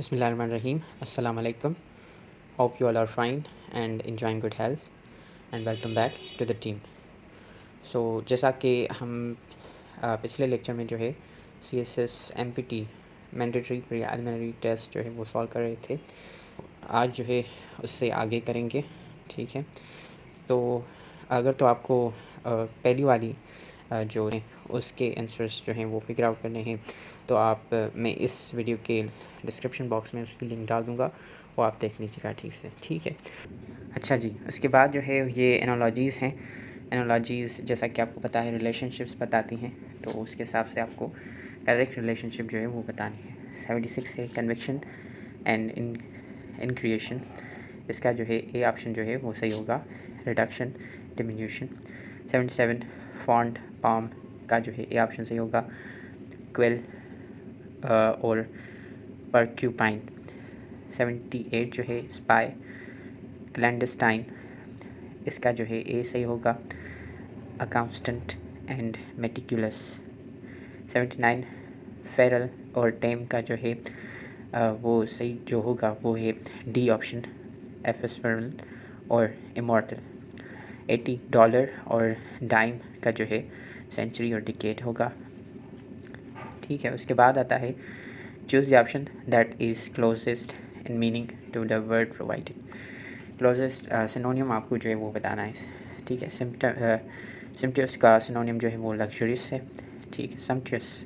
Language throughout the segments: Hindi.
Bismillahirrahmanirrahim. Assalam Alaikum. Hope you all are fine and enjoying good health and welcome back to the team. So जैसा कि हम पिछले लेक्चर में जो है CSS MPT mandatory preliminary test जो है वो सॉल्व कर रहे थे, आज जो है उससे आगे करेंगे। ठीक है, तो अगर तो आपको पहली वाली जो है उसके आंसर्स जो हैं वो फिगर आउट करने हैं तो आप मैं इस वीडियो के डिस्क्रिप्शन बॉक्स में उसकी लिंक डाल दूँगा, वो आप देख लीजिएगा ठीक से। ठीक है, अच्छा जी, उसके बाद जो है ये एनालॉजीज़ हैं। एनालॉजीज़ जैसा कि आपको पता है रिलेशनशिप्स बताती हैं, तो उसके हिसाब से आपको डायरेक्ट रिलेशनशिप जो है वो बतानी है। 76 है कन्वेक्शन एंड इन क्रिएशन, इसका जो है ए ऑप्शन जो है वो सही होगा, रिडक्शन डिमिन्यूशन। 77 फॉन्ट पाम का जो है ए ऑप्शन सही होगा, क्वेल और परक्यूपाइन। 78 जो है स्पाई क्लैंडस्टाइन, इसका जो है ए सही होगा, अकाउंटेंट एंड मेटिकुलस। 79 फेरल और टेम का जो है वो सही जो होगा वो है डी ऑप्शन, एफेस्फेरल और इमॉर्टल। 80 डॉलर और डाइम का जो है सेंचुरी और डिकेड होगा। ठीक है, उसके बाद आता है choose the option that is closest in meaning to the word provided. Closest synonym आपको जो है वो बताना है। ठीक है, सिम्पटियस का सिनोनियम जो है वो लग्जरियस है। ठीक है, सम्पटियस,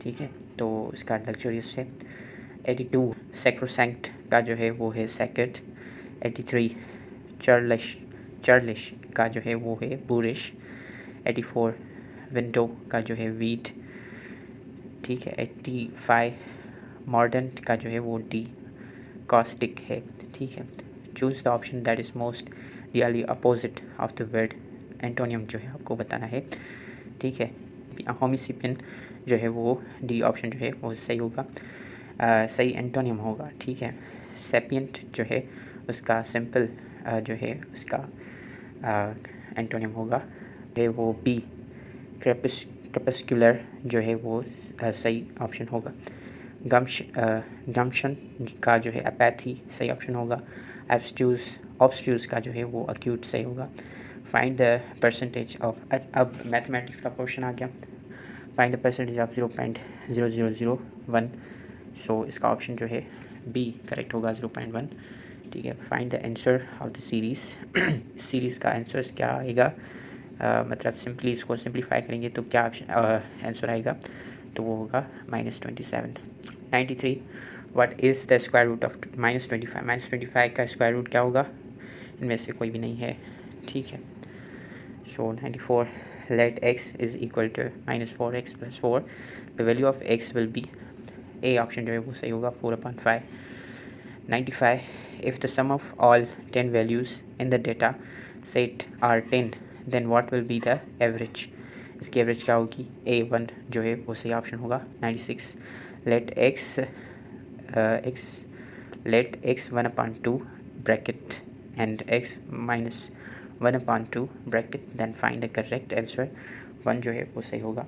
ठीक है, तो इसका लग्जरियस है। 82 सैक्रोसैंक्ट का जो है वो है सैक्रेड। 83 चार्लिश का जो है वो है बुरिश। 84 विंडो का जो है वीट। ठीक है, 85 मॉडर्न का जो है वो डी कॉस्टिक है। ठीक है, choose the option that is most really opposite of the word, antonym जो है आपको बताना है। ठीक है, होमिसिपिन जो है वो डी ऑप्शन जो है वो सही होगा, सही एंटोनियम होगा। ठीक है, सेपियंट जो है उसका सिंपल जो है उसका एंटोनियम होगा है वो बी। क्रेपस्कुलर जो है वो सही ऑप्शन होगा। गम्शन का जो है अपैथी सही ऑप्शन होगा। ऑब्स्ट्यूज़ का जो है वो अक्यूट सही होगा। फाइंड द परसेंटेज ऑफ, अब मैथमेटिक्स का क्वेश्चन आ गया। फाइंड द परसेंटेज ऑफ 0.0001, सो इसका ऑप्शन जो है बी करेक्ट होगा, 0.1। ठीक है, find the answer of the series. Series का आंसर क्या आएगा, मतलब सिंपली इसको सिंप्लीफाई करेंगे तो क्या आंसर आएगा, तो वो होगा -27। 93 what is the square root of -25। -25 का स्क्वायर रूट क्या होगा, इनमें से कोई भी नहीं है। ठीक है, सो 94 let x is equal to -4x plus 4, the value of x will be, a option जो है वो सही होगा, 4/5। 95 if the sum of all 10 values in the data set are 10 then what will be the average, इसकी एवरेज क्या होगी, a1 जो है वो सही ऑप्शन होगा। 96 let x 1/2 bracket and x minus 1/2 bracket, then find the correct answer। 1 जो है वो सही होगा,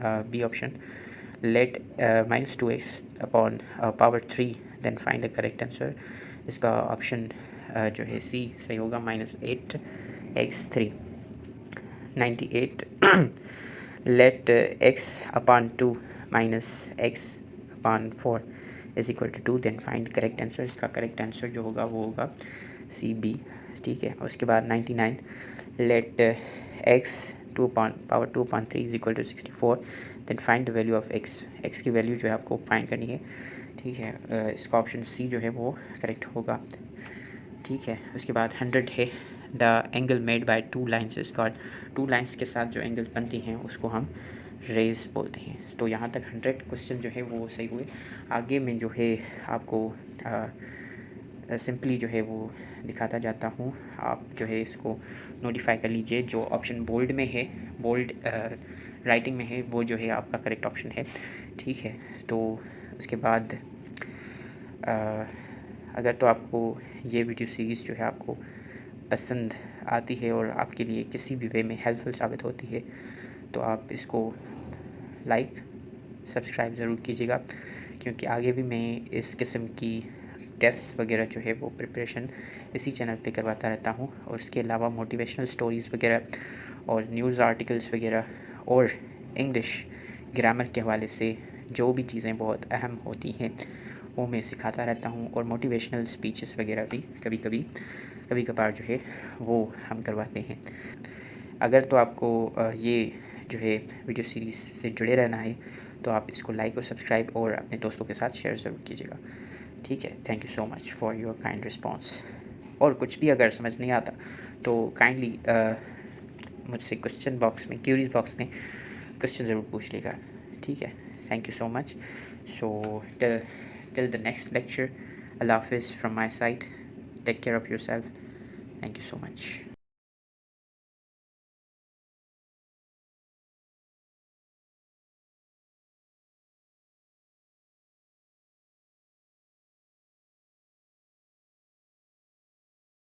B option. let -2x upon power 3 then find the correct answer, इसका ऑप्शन जो है सी सही होगा, -8x3। 98 let x upon 2 minus x upon 4 is equal to 2 then find correct answer, इसका करेक्ट आंसर जो होगा वो होगा सी बी। ठीक है, उसके बाद 99 let x 2/3 is equal to 64 then find the value of x, x की वैल्यू जो है आपको फाइंड करनी है। ठीक है, इसका ऑप्शन सी जो है वो करेक्ट होगा। ठीक है, उसके बाद 100 है the angle made by 2 lines is called, 2 lines के साथ जो एंगल बनती हैं उसको हम रेज बोलते हैं। तो यहाँ तक 100 क्वेश्चन जो है वो सही हुए। आगे में जो है आपको सिंपली जो है वो दिखाता जाता हूँ, आप जो है इसको नोटिफाई कर लीजिए। जो ऑप्शन बोल्ड में है, बोल्ड राइटिंग में है, वो जो है आपका करेक्ट ऑप्शन है। ठीक है, तो उसके बाद अगर तो आपको ये वीडियो सीरीज़ जो है आपको पसंद आती है और आपके लिए किसी भी वे में हेल्पफुल साबित होती है तो आप इसको लाइक सब्सक्राइब ज़रूर कीजिएगा, क्योंकि आगे भी मैं इस किस्म की टेस्ट वगैरह जो है वो प्रिपरेशन इसी चैनल पे करवाता रहता हूँ। और इसके अलावा मोटिवेशनल स्टोरीज़ वगैरह और न्यूज़ आर्टिकल्स वगैरह और इंग्लिश ग्रामर के हवाले से जो भी चीज़ें बहुत अहम होती हैं वो मैं सिखाता रहता हूँ। और मोटिवेशनल स्पीचेस वगैरह भी कभी कभार जो है वो हम करवाते हैं। अगर तो आपको ये जो है वीडियो सीरीज़ से जुड़े रहना है तो आप इसको लाइक और सब्सक्राइब और अपने दोस्तों के साथ शेयर ज़रूर कीजिएगा। ठीक है, thank you so much for your kind response. और कुछ भी अगर समझ नहीं आता तो काइंडली मुझसे क्वेश्चन बॉक्स में, क्यूरीज बॉक्स में क्वेश्चन ज़रूर पूछ लेगा। ठीक है, thank you so much. So till the next lecture, Allah Hafiz from my side. Take care of yourself. Thank you so much.